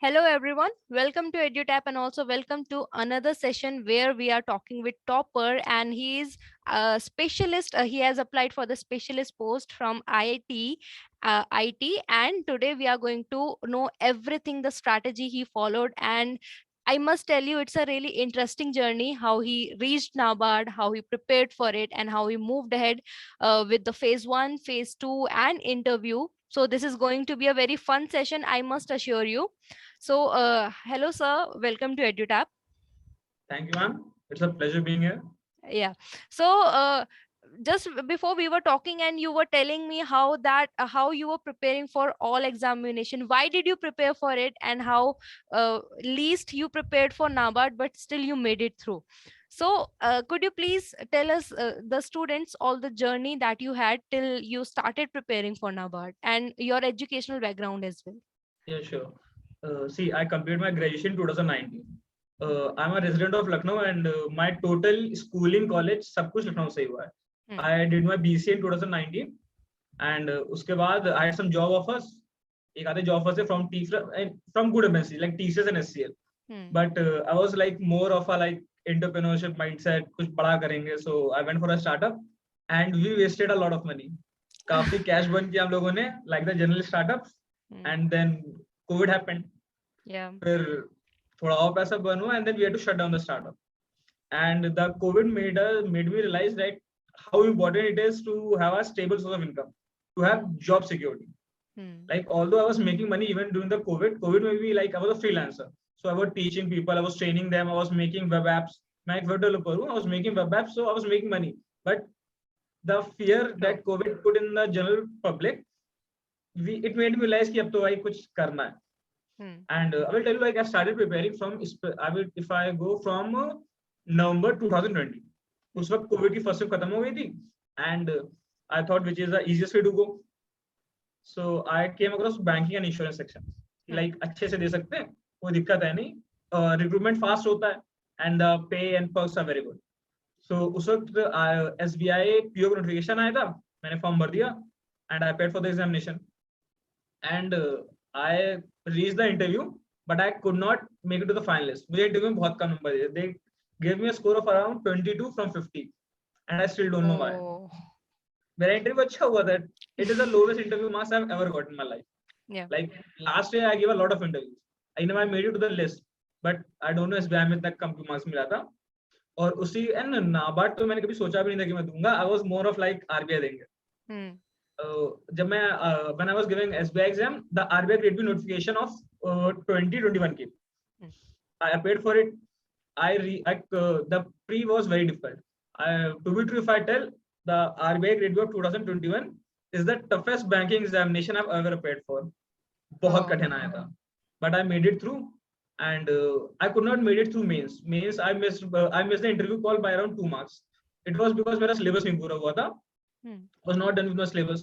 Hello everyone, welcome to EduTap and also welcome to another session where we are talking with Topper and he is a specialist. He has applied for the specialist post from IT and today we are going to know everything the strategy he followed and I must tell you it's a really interesting journey how he reached NABARD, how he prepared for it and how he moved ahead with the phase 1, phase 2 and interview. So this is going to be a very fun session, I must assure you. So, hello, sir. Welcome to EduTap. Thank you, ma'am. It's a pleasure being here. Yeah. So, just before we were talking, and you were telling me how you were preparing for all examination. Why did you prepare for it, and how least you prepared for NABARD, but still you made it through. So, could you please tell us the students all the journey that you had till you started preparing for NABARD and your educational background as well? Yeah, sure. See, I completed my graduation in 2019. I'm a resident of Lucknow and my total schooling college सब कुछ लखनऊ से ही हुआ है. I did my BCA in 2019 and उसके बाद I had some job offers. एक आधे job offers from good MNC like TCS and SCL. But I was like more of a like entrepreneurship mindset. कुछ बड़ा करेंगे. So I went for a startup and we wasted a lot of money. काफी cash burn किया हम लोगों ने like the general startups. And then COVID happened. Yeah. फिर थोड़ा और पैसा burn हुआ and then we had to shut down the startup. And the COVID made me realize that how important it is to have a stable source of income, to have job security. Like although I was making money even during the COVID maybe like I was a freelancer. So I was teaching people, I was training them, I was making web apps. मैं एक web developer हूँ, I was making web apps, so I was making money. But the fear that COVID put in the general public, it made me realize कि अब तो भाई कुछ करना है. And I will tell you, like I started preparing from, if I go from November 2020. उस वक्त Covid की फर्स्ट वेव खत्म हो गई थी and I thought which is the easiest way to go. So I came across banking and insurance section. Like अच्छे से दे सकते हैं, कोई दिक्कत है नहीं, recruitment fast होता है and the pay and perks are very good. So उस वक्त SBI PO notification आया था, मैंने फॉर्म भर दिया and I paid for the examination. And I reached the interview, but I could not make it to the finalist. मुझे interview में बहुत कम नंबर दिए. They gave me a score of around 22 from 50, and I still don't know why. मेरा interview अच्छा हुआ था. It is the lowest interview marks I've ever got in my life. Yeah. Like last year I gave a lot of interviews. I know I made it to the list, but I don't know SBI में इतना कम marks मिला था. और उसी and NABARD तो मैंने कभी सोचा भी नहीं था कि मैं दूंगा. I was more of like RBI देंगे. जब मैं when I was giving SBI exam, the RBI Grade B notification of 2021 came. I applied for it. The pre was very difficult. To be true, if I tell, the RBI Grade B of 2021 is the toughest banking examination I've ever applied for. बहुत कठिन आया था. But I made it through, and I could not made it through mains. Mains I missed the interview call by around 2 marks. It was because मेरा syllabus नहीं पूरा हुआ था. Was not done with my syllabus,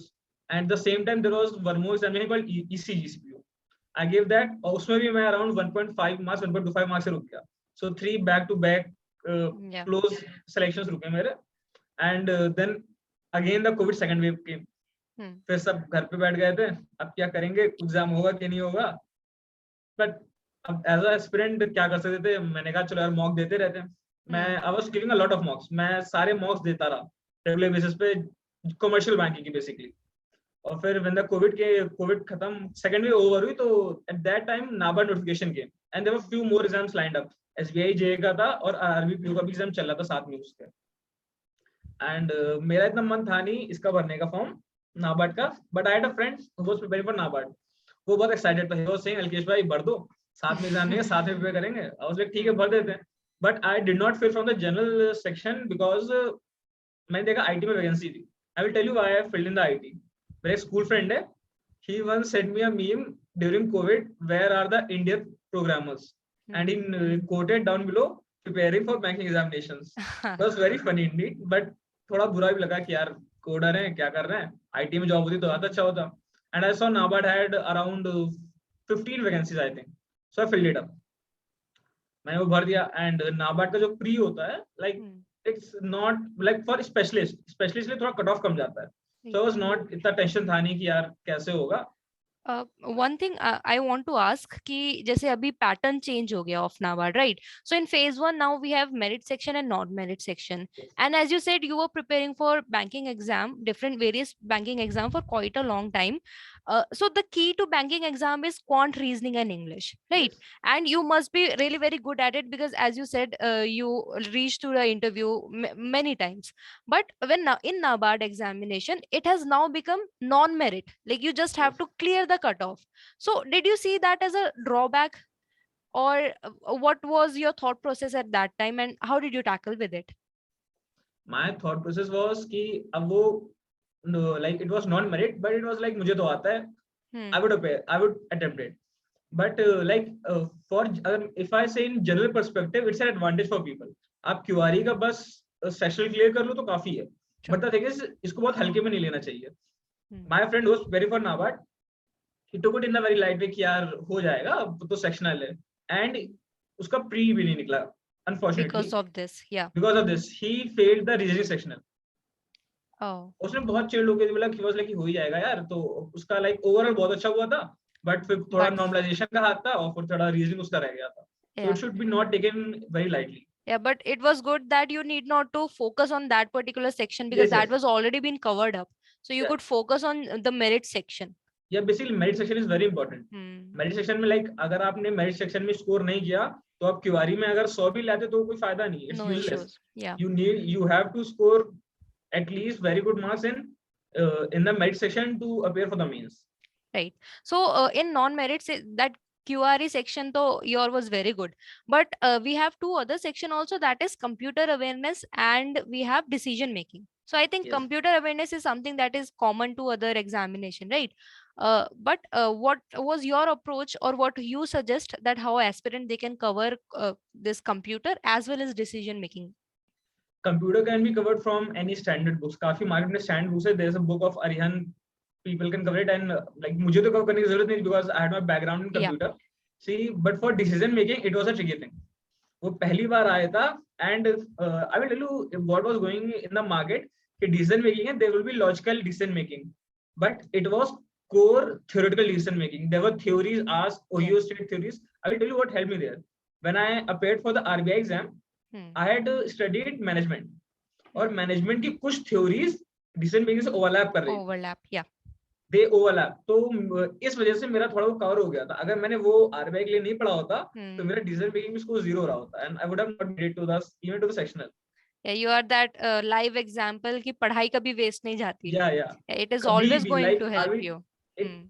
and at the same time there was one more examination called ECGCPO. I gave that. उसमें भी मैं around 1.5 marks, 1.25 marks से रुक गया. So 3 back to back close selections रुके मेरे. And then again the COVID second wave came. फिर सब घर पे बैठ गए थे. अब क्या करेंगे? एग्जाम होगा कि नहीं होगा? But अब as a aspirant क्या कर सकते थे? मैंने कहा चलो यार मॉक देते रहते हैं. मैं I was giving a lot of mocks. मैं सारे mocks देता रहा रेगुलर बेसिस पे, कमर्शियल बैंकिंग की बेसिकली. और फिर व्हेन द कोविड खत्म, सेकंड वेव ओवर हुई, तो at that time NABARD notification came and there were few more exams lined up. SBI जे का था और आरबी पीओ का भी एग्जाम चल रहा था साथ में उसके. एंड मेरा इतना मन था नहीं इसका भरने का फॉर्म नाबार्ड का, but I had a friend who was preparing for NABARD. वो बहुत एक्साइटेड था. ही वाज सेइंग अल्केश भाई भर दो, साथ में एग्जाम देंगे, साथ में प्रिपेयर करेंगे. आई वाज लाइक ठीक है भर देते हैं. But I did not fill from the general section because मैंने देखा आईटी में वैकेंसी थी. I will tell you why I filled in the IT. मेरा एक स्कूल फ्रेंड है. He once sent me a meme during COVID. Where are the Indian programmers? And he quoted down below, preparing for banking examinations. It was very funny indeed. But थोड़ा बुरा भी लगा कि यार coder हैं, क्या कर रहे हैं. IT में जॉब होती तो ज़्यादा अच्छा होता. And I saw NABARD had around 15 vacancies I think. So I filled it up. मैंने वो भर दिया. And NABARD का जो प्री होता है, like it's not like for specialist लिए थोड़ा कट ऑफ कम जाता है. So I was not इतना टेंशन था नहीं कि यार कैसे होगा. One thing I want to ask कि जैसे अभी पैटर्न चेंज हो गया of NABARD, right? So in phase one now we have merit section and non merit section, Yes. and as you said you were preparing for banking exam, different various banking exam for quite a long time. So the key to banking exam is quant, reasoning and English, right? Yes. And you must be really very good at it because as you said you reached to the interview many times. But when in NABARD examination, it has now become non-merit. Like you just Yes. have to clear the cutoff. So did you see that as a drawback, or what was your thought process at that time, and how did you tackle with it? My thought process was कि अब वो no, like it was non merit, but it was like मुझे तो आता है, Hmm. I would attempt it. But for if I say in general perspective, it's an advantage for people. आप क्यूआरई का बस सेशनल क्लियर कर लो तो काफी है. True. But the thing is, इसको बहुत हल्के में नहीं लेना चाहिए. Hmm. My friend was very for NABARD. He took it in the very light way कि यार हो जाएगा, अब तो सेक्शनल है. And उसका प्री भी नहीं निकला, unfortunately. Because of this, yeah. Because of this, he failed the reasoning sectional. Oh, उसने बहुत चिल्ड होकर बोला कि वाज लाइक हो ही जाएगा यार, तो उसका लाइक ओवरऑल बहुत अच्छा हुआ था, बट फिर थोड़ा but नॉर्मलाइजेशन का हाथ था और फिर थोड़ा रीजनिंग उसका रह गया था. So it yeah. Should be not taken very lightly. Yeah, but it was good that you need not to focus on that particular section because Yes, that yes. was already been covered up. So you Yeah, could focus on the merit section. yeah, basically merit section is very important. Hmm. Merit section में like अगर आपने merit section में score नहीं किया तो आप क्यूआरई में अगर 100 भी लाते तो कोई फायदा नहीं, it's No useless. issues. Yeah. You have to score at least very good marks in the merit section to appear for the mains. Right. So in non-merit that QRE section, though your was very good, but we have two other section also, that is computer awareness and we have decision making. So I think Yes. computer awareness is something that is common to other examination, right? But what was your approach, or what you suggest that how aspirant they can cover this computer as well as decision making? Computer can be covered from any standard books. काफी market में standard books है. There's a book of Arihan. People can cover it, and like मुझे तो cover करने की जरूरत नहीं because I had my background in Yeah. computer. See, but for decision making, it was a tricky thing. वो पहली बार आया था, and I will tell you what was going in the market. कि decision making है, there will be logical decision making, but it was core theoretical decision making. There were theories asked, OU state theories. I will tell you what helped me there. When I appeared for the RBI exam, I had studied management, और management की कुछ theories decision making से overlap कर रही थी. Overlap. Yeah. दे overlap. तो इस वजह से मेरा थोड़ा वो कवर हो गया था. अगर मैंने वो आरबीआई के लिए नहीं पढ़ा होता तो मेरा डिसीजन मेकिंग में स्कोर 0 रहा होता, and I would have not made it to the even to the sectional. Yeah, you are that live example कि पढ़ाई कभी वेस्ट नहीं जाती. या Yeah, it is कभी always भी going like to I help will you. It.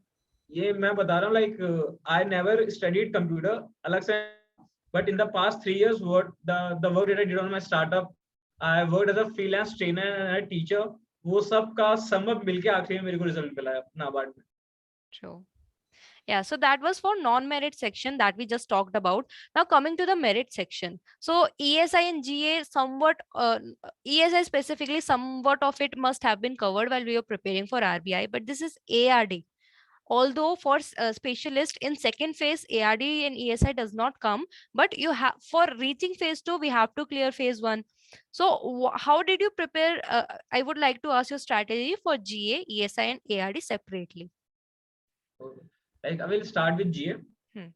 ये मैं बता रहा हूँ, like I never studied computer अलग से, but in the past 3 years, what the work that I did on my startup, I worked as a freelance trainer and a teacher. वो सब का सम अप मिलके आखिरी में मेरे को रिजल्ट मिला है नाबार्ड में. True. Yeah, so that was for non-merit section that we just talked about. Now coming to the merit section. So ESI and GA somewhat, ESI specifically, somewhat of it must have been covered while we were preparing for RBI, but this is ARD. Although for specialist in second phase, ARD and ESI does not come, but you have for reaching phase 2, we have to clear phase 1. So how did you prepare? I would like to ask your strategy for GA, ESI and ARD separately. Like I will start with GA. Hmm.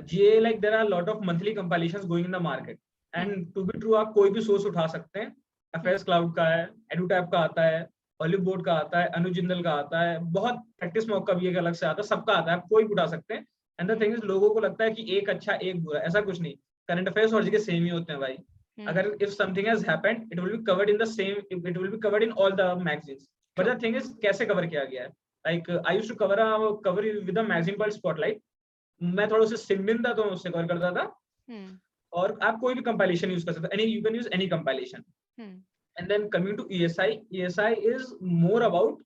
GA, like there are a lot of monthly compilations going in the market, and to be true, आप कोई भी source उठा सकते हैं. FS Cloud का है, EduTap का आता है, ऑलिव बोर्ड का आता है, अनुजिंदल का आता है, बहुत प्रैक्टिस मॉक का भी एक अलग से आता है, सबका आता है, आप कोई भी उठा सकते हैं. एंड द थिंग इज, लोगों को लगता है कि एक अच्छा एक बुरा, ऐसा कुछ नहीं. करंट अफेयर्स और जीके सेम ही होते हैं भाई. अगर if something has happened, it will be covered in the same, it will be covered in all the magazines. But the thing is कैसे कवर किया गया है. Like I used to cover with a magazine called spotlight. मैं थोड़ा उसे सिमलिन था तो मैं उससे कवर करता था. और आप कोई भी कंपाइलेशन यूज कर सकते हैं, you can use any compilation. And then coming to ESI, ESI is more about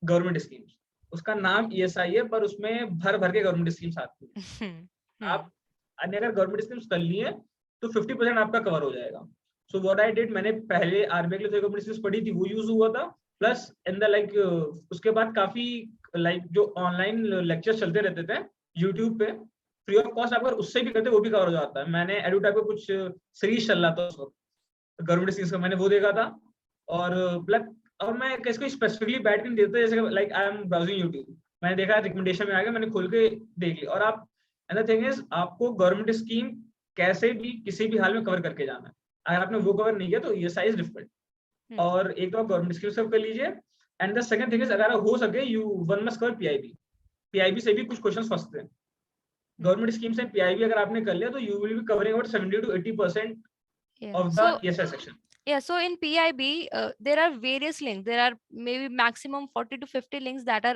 government schemes. उसका नाम ESI है, पर उसमें भर भर के गवर्नमेंट स्कीम्स आती है. आप अगर गवर्नमेंट स्कीम्स कर ली है तो 50% आपका कवर हो जाएगा. सो व्हाट आई डिड, मैंने पहले आरबीआई के लिए गवर्नमेंट स्कीम्स पढ़ी थी, वो यूज हुआ था. प्लस इन द लाइक उसके बाद काफी लाइक जो ऑनलाइन लेक्चर चलते रहते थे यूट्यूब पे फ्री ऑफ कॉस्ट, आप अगर उससे भी करते वो भी कवर हो जाता है. मैंने एडुटैप पे कुछ सीरीज चल रहा था उस वक्त गवर्नमेंट स्कीम्स का, मैंने वो देखा था. और मैं किसको स्पेसिफिकली बैठ के नहीं देता, जैसे like I am browsing YouTube, मैंने देखा रिकमेंडेशन में आ गया, मैंने खोल के देख लिया। और आप अनदर थिंग इज आपको गवर्नमेंट स्कीम कैसे भी किसी भी हाल में कवर करके जाना है। अगर आपने वो कवर नहीं किया तो ये साइज डिफिकल्ट। और एक तो आप गवर्नमेंट स्कीम सब कर लीजिए, and the second thing is अगर हो सके you one must cover PIB. PIB से भी कुछ क्वेश्चंस फंसते हैं। गवर्नमेंट स्कीम से पीआईबी अगर आपने कर लिया तो you will be covering about 70 to 80% Yeah. of the So ESI section. yeah, so in PIB, there are various links. There are maybe maximum 40 to 50 links that are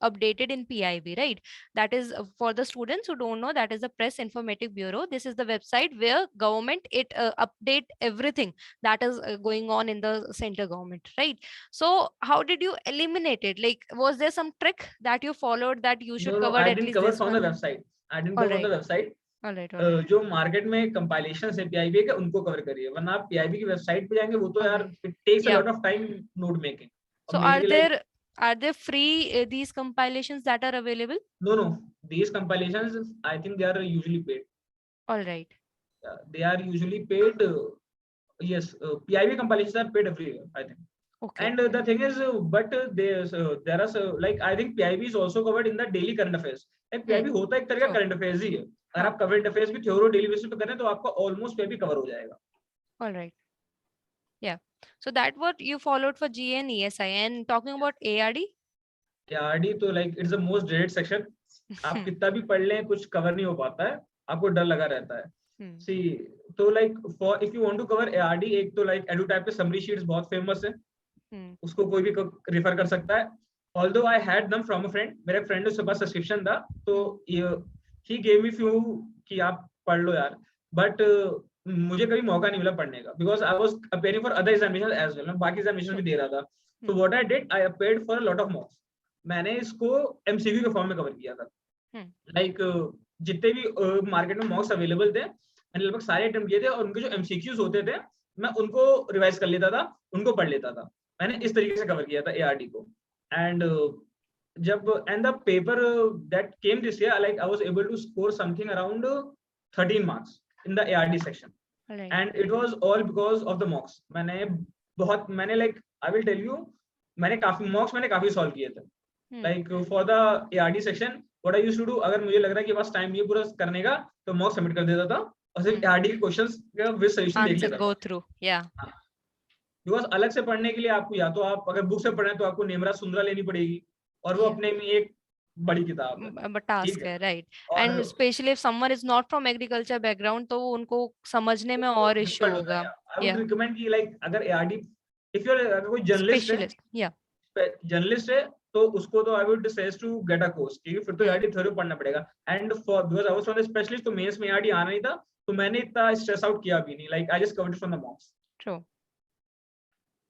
updated in PIB, right? That is for the students who don't know, that is the Press Informative Bureau. This is the website where government it update everything that is going on in the center government, right? So how did you eliminate it? Like, was there some trick that you followed that you should No, cover I at didn't least cover this from the one? website. I didn't All cover from right, the website. all right, all right, जो market में compilation है PIB के उनको cover करिए, वरना आप PIB की website पे जाएंगे वो तो all यार right. It takes a Yeah. Lot of time note making. So और मेरे लिए लाइक are there free these compilations that are available? no, these compilations I think they are usually paid. All right. They are usually paid. Yes, PIB compilations are paid every year, I think. Okay. And the thing is, but there are like I think PIB is also covered in the daily current affairs. Like PIB होता है एक तरह का True. Current affairs ही है। अगर हाँ. आप current affairs भी थ्योरो डेली बेसिस पे करें तो आपका ऑलमोस्ट PIB कवर हो जाएगा। All right. Yeah. So that what you followed for GA and ESI. And talking about ARD? ARD तो like it's the most dreaded section. आप कितना भी पढ़ लें कुछ कवर नहीं हो पाता है, आपको डर लगा रहता है। See, तो like for if you want to cover ARD, एक तो like EduTap पे summary sheets बहुत फेमस है, उसको कोई भी रेफर कर सकता है। Although I had them from a friend, मेरे फ्रेंड उसके पास सब्सक्रिप्शन था तो he gave me few कि आप पढ़ लो यार, बट मुझे कभी मौका नहीं मिला पढ़ने का because I was appearing for other examinations as well. मैं बाकी एग्जामिनेशन भी दे रहा था। तो what I did, I appeared for a lot of mocks. मैंने इसको MCQ के फॉर्म में कवर किया था। लाइक जितने भी मार्केट में मॉक्स अवेलेबल थे मैंने लगभग सारे अटेम्प्ट किए थे, और उनके जो MCQs होते थे मैं उनको रिवाइज कर लेता था, उनको पढ़ लेता था। मैंने इस तरीके से कवर किया था ARD को। एंड जब and the paper that came this year, like I was able to score something around 13 marks in the ARD section, and it was all because of the mocks. मैंने like I will tell you, मैंने काफी solve किए थे। Like for the ARD section what I used to do, अगर मुझे लग रहा है कि बस टाइम नहीं पूरा करने का तो मॉक सबमिट कर देता था और सिर्फ ARD के क्वेश्चंस का विद सॉल्यूशन देख लेता था। गो थ्रू, या बिकॉज अलग से पढ़ने के लिए आपको या तो आप अगर बुक से पढ़ें तो आपको नेमरा सुंदरा लेनी पड़ेगी, और वो अपने में एक बड़ी किताब है, टास्क है, राइट? और and specially if someone is not from agriculture background तो उनको समझने में और इश्यू difficult होता होगा। है। I would recommend कि लाइक अगर ARD इफ यू अगर कोई जर्नलिस्ट है, स्पेशलिस्ट, या जर्नलिस्ट है तो उसको तो I would suggest to get a course, क्योंकि फिर तो ARD थ्योरी पढ़ना पड़ेगा। And for because I was from the specialist तो मेंस में ARD आना नहीं था, तो मैंने इतना स्ट्रेस आउट किया भी नहीं। Like I just covered it from the mocks. True.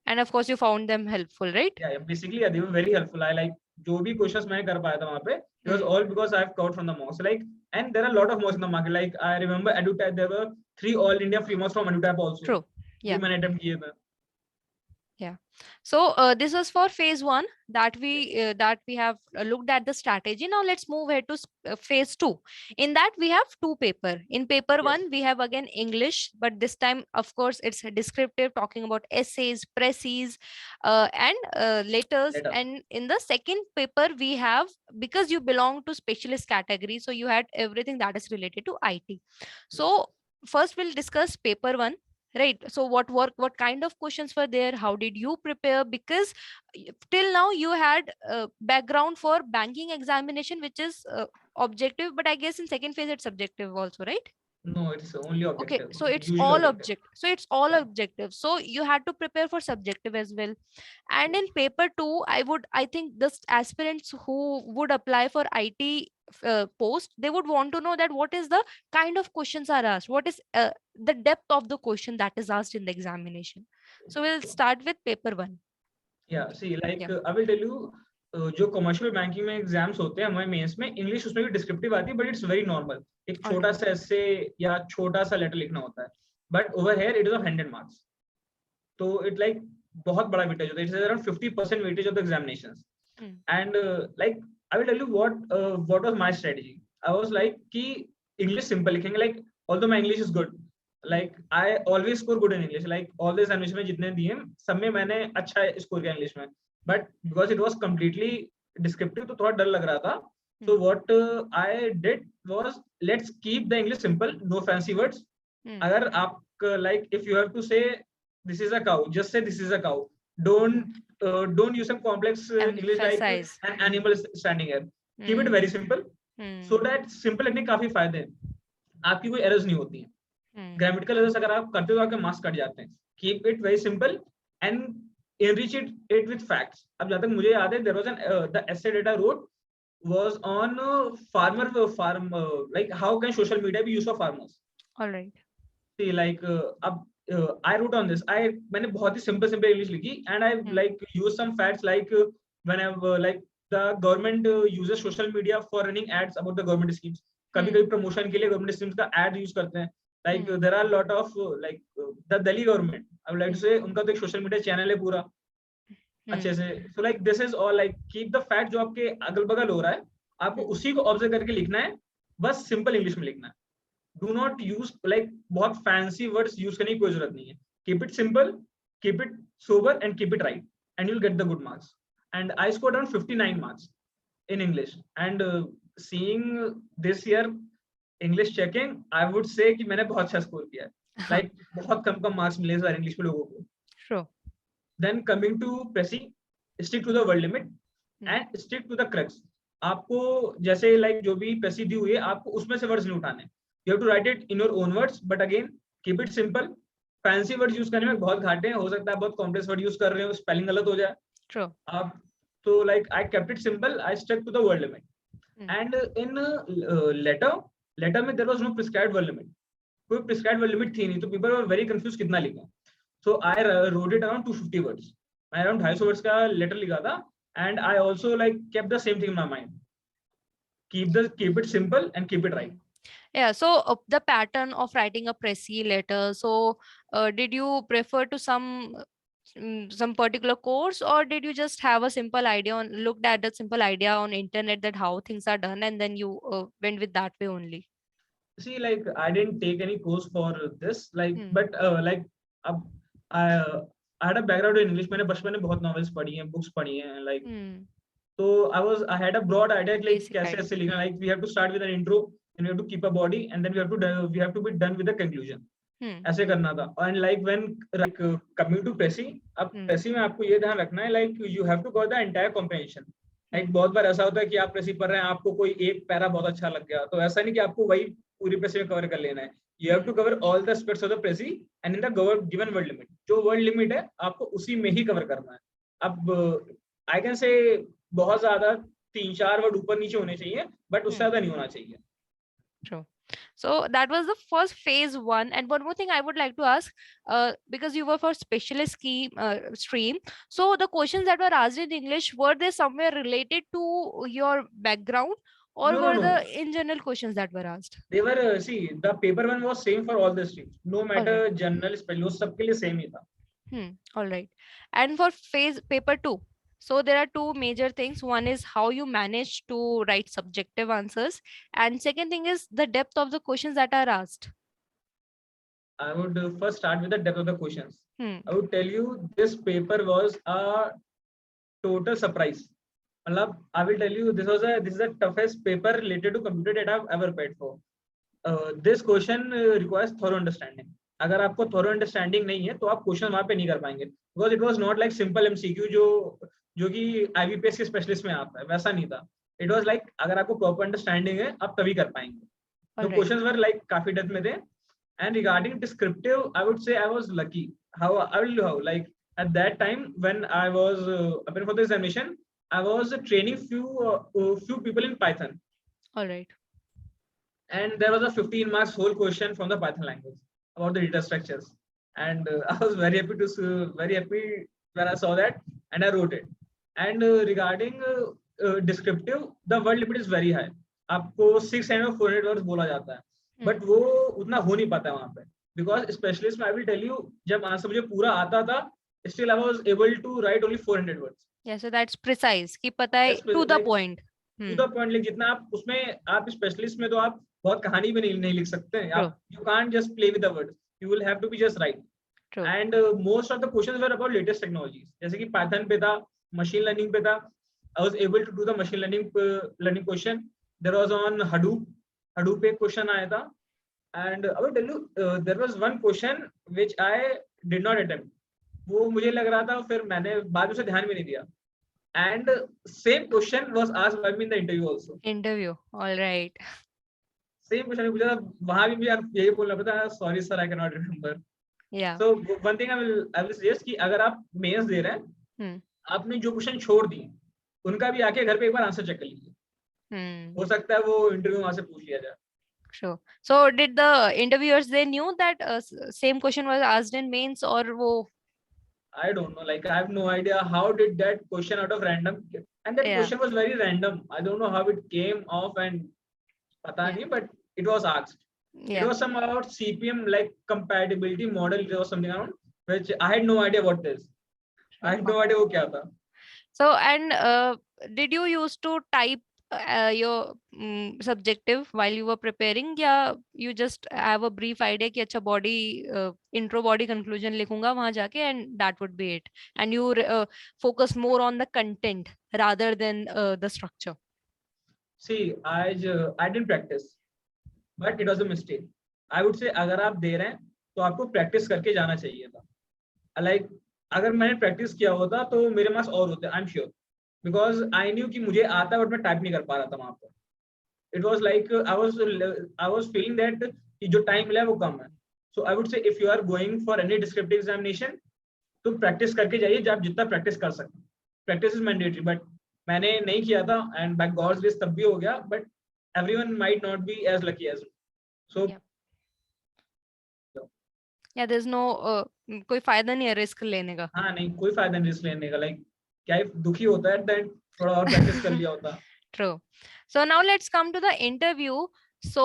And of course you found them helpful, right? Yeah basically they were very helpful. I like जो भी क्वेश्चंस मैं कर पाया था वहां पे, it was all because I have covered from the mocks. Like and there are lot of mocks in the market. Like I remember EduTap, there were 3 all India free mocks from EduTap also. True, या मैंने attempt किए थे। Yeah. So this was for phase 1 that we have looked at the strategy. Now let's move ahead to phase 2. In that we have 2 paper. In paper 1 we have again English, but this time of course it's descriptive, talking about essays, presses, and letters. And in the second paper we have, because you belong to specialist category, so you had everything that is related to IT. So first we'll discuss paper 1. Right. So what kind of questions were there? How did you prepare? Because till now you had background for banking examination, which is objective, but I guess in second phase it's subjective also, right? No, it's only objective. Okay, so it's Usually all objective. all objective. So you had to prepare for subjective as well. And in paper 2, I think this aspirants who would apply for IT post, they would want to know that what is the kind of questions are asked, what is the depth of the question that is asked in the examination. So we'll start with paper 1. Yeah, see, like I will tell you, जो commercial banking में exams होते हैं हमारे mains में, English उसमें भी descriptive आती है, बट इट्स वेरी नॉर्मल। एक छोटा सा एसे या छोटा सा लेटर लिखना होता है, but over here it is of 100 marks. तो इट लाइक बहुत बड़ा वेटेज होता है, it's around 50% weightage of the examinations. And like I will tell you what was my strategy. I was like कि इंग्लिश सिंपल लिखेंगे, like although my English is good, like I always score good in English. Like all the examination में जितने दिए सब में मैंने अच्छा score किया इंग्लिश में, but because it was completely descriptive तो थोड़ा डर लग रहा था. So what I did was, let's keep the English simple, no fancy words. अगर आप like if you have to say this is a cow, just say this is a cow. Don't use some complex English like Emphasize. an animal is standing here. Keep it very simple. So that simple लिखने के काफी फायदे हैं. आपकी कोई errors नहीं होती हैं. ग्रामेटिकल एरर्स अगर आप करते हो आपके मार्क्स कट जाते हैं. Keep it very simple and enrich it with facts. अब जहाँ तक मुझे याद है, there was the essay that I wrote was on farm like how can social media be used for farmers. All right. See, like अब I wrote on this. मैंने बहुत ही simple English लिखी and I like use some facts like when I like the government uses social media for running ads about the government schemes. कभी-कभी promotion के लिए government schemes का ad use करते हैं. Like there are a lot of like the Delhi government. I would like to say उनका तो एक social media channel है पूरा अच्छे से. So like this is all like keep the fact जो आपके अगल-बगल हो रहा है, आपको उसी को ऑब्जर्व करके लिखना है, बस सिंपल इंग्लिश में लिखना है. Do not use like बहुत fancy words use करने की कोई जरूरत नहीं है. Keep it simple, keep it sober and keep it right and you'll get the good marks. And I scored around 59 marks in English. And seeing this year English checking, I would say कि मैंने बहुत अच्छा score किया है. Like बहुत कम marks मिले इस बार English में लोगों को. Sure. Then coming to Prezi, stick to the word limit and stick to the crux. आपको जैसे like जो भी Prezi दी हुई है, आपको उसमें से वर्ड्स नहीं उठाने. You have to write it in your own words, but again keep it simple. Fancy words use करने में बहुत घाटे हैं. हो सकता है बहुत कॉम्प्लेक्स वर्ड यूज कर रहे हो, स्पेलिंग गलत हो जाए. True. आप तो like I kept it simple. I stuck to the word limit. And in letter में there was no prescribed word limit. कोई prescribed word limit थी नहीं, तो people were very confused कितना लिखा. So I wrote it around 250 words. मैं around 250 words का letter लिखा था. And I also like kept the same thing in my mind. Keep it simple and keep it right. Yeah, so the pattern of writing a Prezi letter, so did you prefer to some particular course, or did you just have a simple idea on looked at the simple idea on internet that how things are done and then you went with that way only? See, like I didn't take any course for this, like but like I had a background in English. मैंने बचपन में बहुत novels पढ़ी हैं, books पढ़ी हैं, like so I had a broad idea like कैसे ऐसे लिखना. Like we have to start with an intro, then we have to keep a body, and then we have to be done with the conclusion. ऐसे करना था. And like when like coming to Prezi, अब Prezi में आपको ये ध्यान रखना है like you have to cover the entire comprehension. Like बहुत बार ऐसा होता है कि आप Prezi पढ़ रहे हैं, आपको कोई एक पैरा बहुत अच्छा लग गया, तो ऐसा नहीं कि आपको वही पूरी Prezi में कवर कर लेना है. You have to cover all the aspects of the Prezi and in the given word limit. जो word limit है आपको उसी में ही कवर करना है. अब I can say बहुत ज्यादा 3-4 वर्ड ऊपर नीचे होने चाहिए, बट उससे ज्यादा नहीं होना चाहिए. True. So that was the first phase one. And one more thing I would like to ask, because you were for specialist stream, so the questions that were asked in English, were they somewhere related to your background, or No, were no. the in general questions that were asked? They were see the paper one was same for all the streams, no matter general specialist, सबके लिए same ही था. All right. And for phase paper 2, so there are two major things. One is how you manage to write subjective answers, and second thing is the depth of the questions that are asked. I would first start with the depth of the questions. I would tell you this paper was a total surprise. I will tell you this is the toughest paper related to computer that I've ever paid for. This question requires thorough understanding. अगर आपको thorough understanding नहीं है तो आप question वहां पे नहीं कर पाएंगे, because it was not like simple MCQ जो कि IBPS के स्पेशलिस्ट में आता है, वैसा नहीं था. It was like अगर आपको proper understanding है आप तभी कर पाएंगे. The questions were like काफी डेप्थ में थे. And regarding descriptive, I would say I was lucky. How like at that time when I was preparing for the examination, I was training few people in Python. All right. And there was a 15 marks whole question from the Python language about the data structures, and I was very happy when I saw that, and I wrote it. And regarding descriptive, the word limit is very high. आपको 600 or 400 words बोला जाता है, but वो उतना हो नहीं पाता है वहाँ पे, because specialist में I will tell you जब आंसर मुझे पूरा आता था, still I was able to write only 400 words. Yeah, so that's precise. कि पता है to the point. To the point, like जितना आप उसमें आप स्पेशलिस्ट में तो आप बहुत कहानी भी नहीं लिख सकते हैं. आप you can't just play with the words. You will have to be just right. True. And most of the questions were about latest technologies. जैसे कि Python पे था, machine learning पे था. I was able to do the machine learning question. There was on Hadoop पे question आया था, and I will tell you there was one question which I did not attempt. वो मुझे लग रहा था, फिर मैंने बाद में उसे ध्यान भी नहीं दिया, and same question was asked by me in the interview also. Interview, all right. Same question पूछा था, वहाँ भी मुझे यही बोलना पड़ता है, sorry sir, I cannot remember. Yeah. So one thing I will suggest कि अगर आप मेंस दे रहे हैं, आपने जो क्वेश्चन छोड़ दिए उनका भी आके घर पे एक बार आंसर चेक कर लीजिए, हो सकता है वो इंटरव्यू वहां से पूछ लिया जाए. Sure. So did the interviewers, they knew that same question was asked in mains, or wo? I don't know, like I have no idea how did that question out of random, and that question was very random. I don't know how it came off, and pata nahi, but it was asked. It was some about CPM, like compatibility model. There was something around which I had no idea what this. I had no idea वो क्या था. So, and did you used to type your subjective while you were preparing, या you just have a brief idea कि अच्छा body intro body conclusion लिखूंगा वहां जाके, and that would be it, and you focus more on the content rather than the structure? See, I didn't practice, but it was a mistake. I would say अगर आप दे रहे हैं तो आपको practice करके जाना चाहिए था. Like अगर मैंने प्रैक्टिस किया होता तो मेरे मार्क्स और होते, I am sure, because I knew कि मुझे आता है बट मैं टाइप नहीं कर पा रहा था वहां पर. It was like I was feeling that कि जो टाइम मिला है वो कम है. So I would say if you are going for any descriptive examination तो प्रैक्टिस करके जाइए, जब जितना प्रैक्टिस कर सकते. प्रैक्टिस इज मैंडेटरी, बट मैंने नहीं किया था एंड बाय गॉड्स ग्रेस तब भी हो गया, but everyone might not be as lucky as. So yeah there is no कोई फायदा नहीं है रिस्क लेने का. हाँ नहीं, कोई फायदा नहीं रिस्क लेने का. लाइक क्या दुखी होता है देन थोड़ा और प्रैक्टिस कर लिया होता. True. So now let's come to the interview. So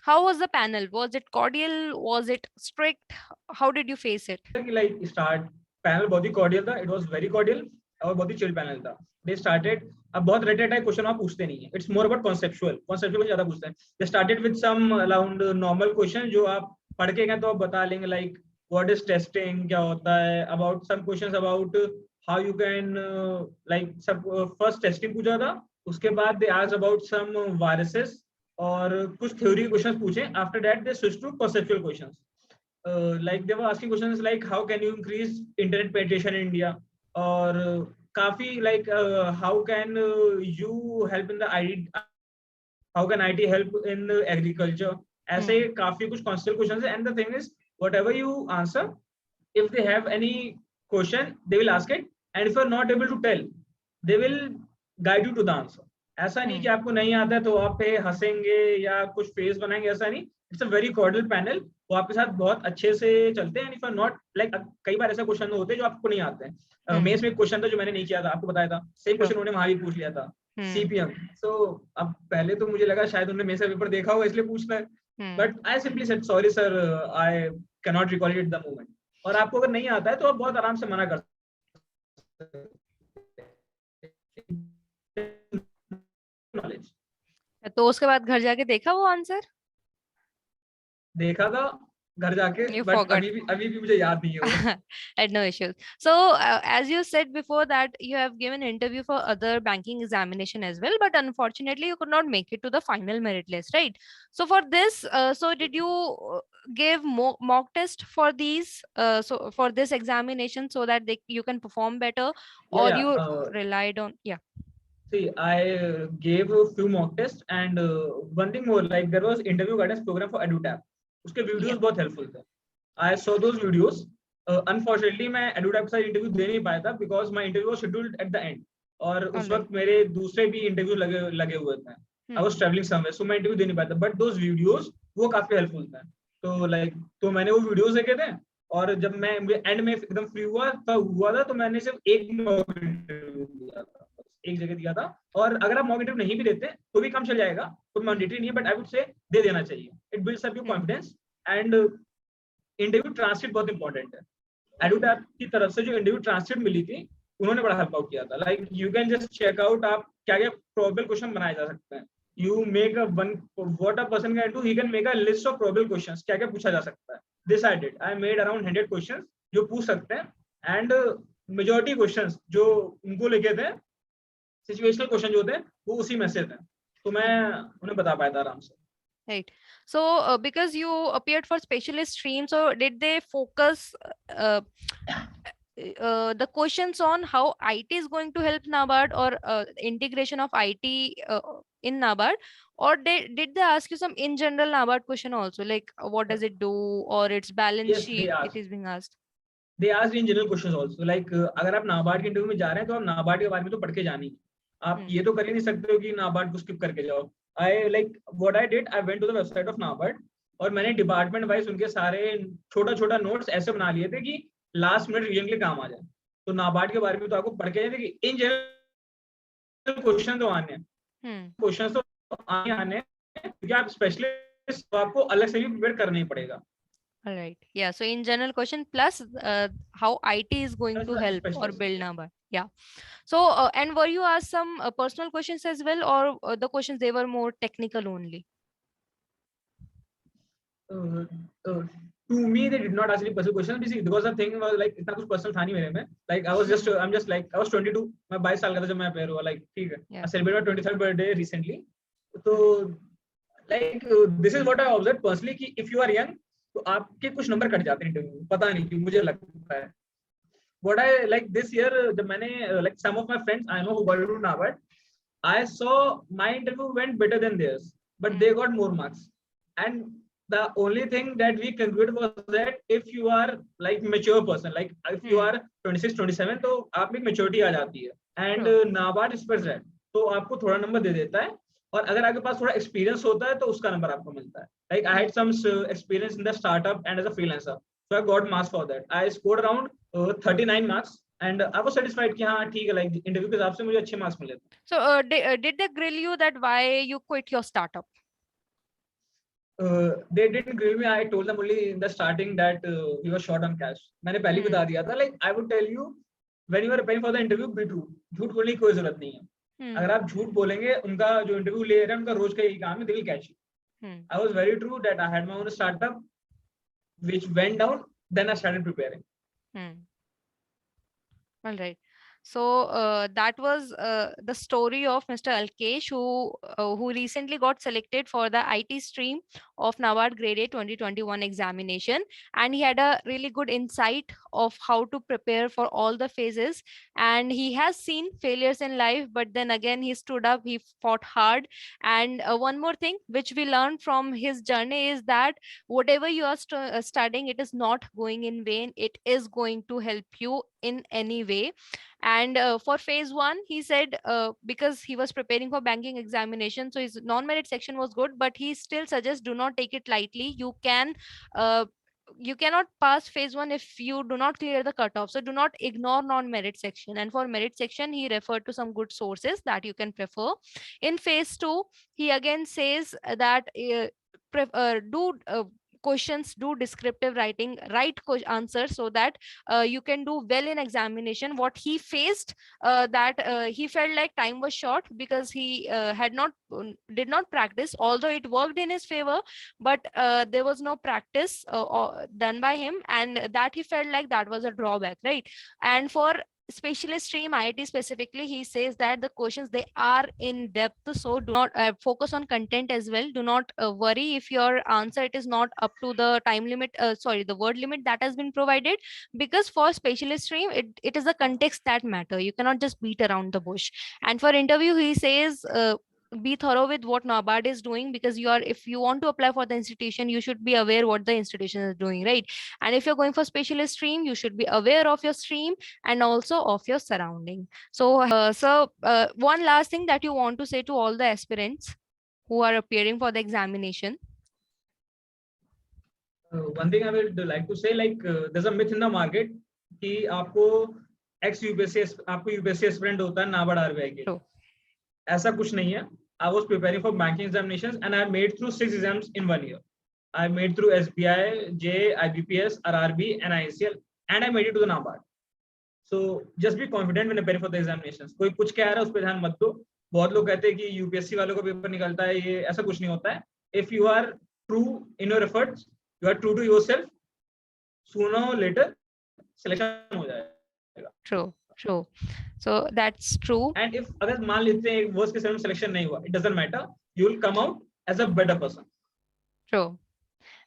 how was the panel? Was it cordial? Was it strict? How did you face it? Like start panel बहुत ही cordial था. It was very cordial और बहुत ही chill panel था. They started, अब बहुत रटे type question आप पूछते नहीं है. It's more about conceptual ज्यादा पूछते हैं. They started with some around normal question जो आप पढ़ के गए तो आप बता लेंगे, like what is testing, क्या होता है, about some questions about how you can like सब first testing पूछा था. उसके बाद they asked about some viruses और कुछ theory questions पूछे. After that they switched to conceptual questions. Like they were asking questions like how can you increase internet penetration in India, और काफी like how can you help in the IT, how can IT help in agriculture. ऐसे काफी कुछ conceptual questions है. And the thing is whatever you answer, if they have any question they will ask it, and if you are not able to tell they will guide you to the answer. ऐसा नहीं कि आपको नहीं आता है तो आप पे हंसेंगे या कुछ फेस बनाएंगे, ऐसा नहीं. It's a very cordial panel, वो आपके साथ बहुत अच्छे से चलते हैं. इफ आर नॉट लाइक कई बार ऐसे क्वेश्चन होते हैं जो आपको नहीं आते हैं. मेंस में एक क्वेश्चन था जो मैंने नहीं किया था, आपको बताया था. सेम क्वेश्चन उन्होंने वहां भी पूछ लिया था, सीपीएम. सो अब पहले तो मुझे लगा शायद उन्होंने मेंस का पेपर देखा होगा इसलिए पूछना है, but I simply said sorry sir, I can not recall it the moment. और आपको अगर नहीं आता है तो आप बहुत आराम से मना कर नॉलेज. तो उसके बाद घर जाके देखा वो आंसर? देखा था घर जाके, बट अभी भी मुझे याद नहीं है. No issues. So as you said before that you have given interview for other banking examination as well, but unfortunately you could not make it to the final merit list, right? So for this, so did you give mock test for these, so for this examination so that you can perform better, or you relied on? See, I gave a few mock tests, and one thing more, like there was interview guidance program for EduTap. उसके videos बहुत helpful थे. I saw those videos. Unfortunately मैं EduTap के साथ interview दे नहीं पाया था because my interview was scheduled at the end. और उस वक्त मेरे दूसरे भी इंटरव्यू लगे हुए थे. I was traveling somewhere, so मैं इंटरव्यू दे नहीं पाया था. But those videos वो काफी हेल्पफुल थे. तो मैंने वो वीडियोस देखे थे, और जब मैं एंड में एकदम फ्री हुआ था तो मैंने सिर्फ एक इंटरव्यू दिया था, एक जगह दिया था. और अगर आप मॉक इंटरव्यू नहीं भी देते तो भी काम चल जाएगा, तो मैंडेटरी नहीं है, बट आई वुड से दे देना चाहिए. It builds up your confidence. And interview transcript बहुत इंपॉर्टेंट है. EduTap की तरफ से जो इंटरव्यू ट्रांसक्रिप्ट मिली थी उन्होंने बड़ा हेल्प आउट किया था. Like you can just check out आप क्या क्या प्रोबेबल क्वेश्चन बनाए जा सकते हैं. You make a one what a person can do, he can make a list of probable questions, क्या क्या पूछा जा सकता है. This I did. I made around 100 questions जो पूछ सकते हैं, एंड मेजॉरिटी क्वेश्चंस जो उनको लिखे थे सिचुएशनल क्वेश्चन जो होते हैं वो उसी में से थे, तो मैं उन्हें बता पाया था आराम से। Right. So, because you appeared for specialist stream, so did they focus the questions on how IT is going to help NABARD, or integration of IT in NABARD, or did they ask you some in general NABARD question also, like what does it do, or its balance Yes, sheet? It is being asked. they asked in general questions also, like अगर आप नाबार्ड के interview में जा रहे हैं तो आप नाबार्ड के बारे में तो पढ़ के जानी है, आप ये तो कर ही नहीं सकते हो कि नाबार्ड को स्किप करके जाओ। I like what I did, I went to the website of NABARD और मैंने डिपार्टमेंट वाइज उनके सारे छोटा छोटा नोट्स ऐसे बना लिए थे कि लास्ट मिनट रिवीजन के लिए काम आ जाए। तो नाबार्ड के बारे में तो आपको पढ़ के जाए कि इन जनरल क्वेश्चन तो आने हैं, क्वेश्चन तो आने हैं क्योंकि आप स्पेशलिस्ट, तो आपको अलग से भी प्रिपेयर करना ही पड़ेगा। All right. Yeah. So in general question plus how IT is going That's to the help or specialist. build NABARD. Yeah. So and were you asked some personal questions as well, or the questions they were more technical only? To me they did not ask any personal questions basically because the thing was like इतना कुछ personal था नहीं मेरे में, like I was just I'm just like I was 22, मैं 22 साल का था जब मैं अपेयर हुआ, like ठीक है, I celebrated my 23rd birthday recently, तो like this is what I observed personally कि if you are young तो आपके कुछ नंबर कट जाते हैं इंटरव्यू में, पता नहीं क्यों मुझे लगता है। What I like this year जब मैंने like some of my friends I know who got into NABARD, I saw my interview went better than theirs, but they got more marks, and the only thing that we concluded was that if you are like mature person, like if you are 26 27 तो आप में maturity आ जाती है, and NABARD respects that, तो आपको थोड़ा number दे देता है, और अगर आपके पास थोड़ा एक्सपीरियंस होता है तो उसका नंबर आपको मिलता है। Like I had some experience in the startup and as a freelancer, so I got marks for that. I scored around 39 marks and I was satisfied कि हाँ ठीक है, like इंटरव्यू के हिसाब से मुझे अच्छे मार्क्स मिले। So did they grill you that why you quit your startup? They didn't grill me. I told them only in the starting that we were short on cash. मैंने पहले ही बता दिया था, like I would tell you when you are preparing for the interview, be true. झूठ बोलने की कोई जरूरत नहीं है। अगर आप झूठ बोलेंगे, उनका जो इंटरव्यू ले रहे हैं उनका रोज का यही काम है, they will catch you. I was very true that I had my own startup which went down, then I started preparing. All right. So that was the story of Mr. Alkesh, who recently got selected for the IT stream of NABARD Grade A 2021 examination, and he had a really good insight of how to prepare for all the phases. And he has seen failures in life, but then again he stood up, he fought hard. And one more thing which we learned from his journey is that whatever you are studying, it is not going in vain. It is going to help you in any way. And for phase one, he said because he was preparing for banking examination, so his non-merit section was good, but he still suggests do not take it lightly. You cannot pass phase one if you do not clear the cutoff, so do not ignore non-merit section. And for merit section, he referred to some good sources that you can prefer. In phase two, he again says that do questions, do descriptive writing, write answers so that you can do well in examination. What he faced, that he felt like time was short because he did not practice, although it worked in his favor, but there was no practice done by him, and that he felt like that was a drawback, right? And for specialist stream IIT specifically, he says that the questions, they are in depth, so do not focus on content as well. Do not worry if your answer it is not up to the time limit, the word limit that has been provided, because for specialist stream it is the context that matter. You cannot just beat around the bush. And for interview, he says be thorough with what NABARD is doing, because if you want to apply for the institution, you should be aware what the institution is doing, right? And if you're going for specialist stream, you should be aware of your stream and also of your surrounding. So one last thing that you want to say to all the aspirants who are appearing for the examination. One thing I would like to say, like there's a myth in the market कि आपको UPSC aspirant होता है NABARD RBI के। ऐसा कुछ नहीं है। I was preparing for banking examinations and I made through 6 exams in 1 year. I made through SBI, JA, IBPS, RRB, and ICL, and I made it to the NABARD. So just be confident when preparing for the examinations. कोई कुछ कह रहा है उस पर ध्यान मत दो। बहुत लोग कहते हैं कि यूपीएससी वालों का पेपर निकलता है, ये ऐसा कुछ नहीं होता है। If you are true in your efforts, you are true to yourself, sooner or later selection हो जाएगा। True. True. So that's true. And if अगर मान लेते हैं वर्स्ट केस में सिलेक्शन नहीं हुआ, it doesn't matter, you will come out as a better person. True.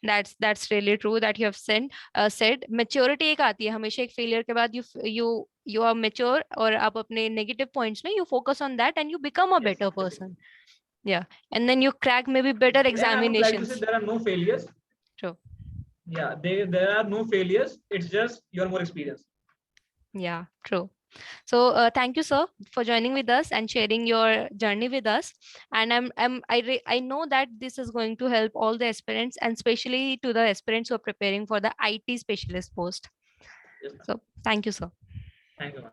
That's really true that you have said maturity एक आती है हमेशा एक failure के बाद you are mature और आप अपने negative points में you focus on that and you become a better person. Yeah, and then you crack maybe better And I would like to examinations. say there are no failures. True. Yeah, there are no failures. It's just you are more experienced. Yeah, true. So thank you, sir, for joining with us and sharing your journey with us. And I know that this is going to help all the aspirants and especially to the aspirants who are preparing for the IT specialist post. Yes, So thank you, sir. thank you, ma'am.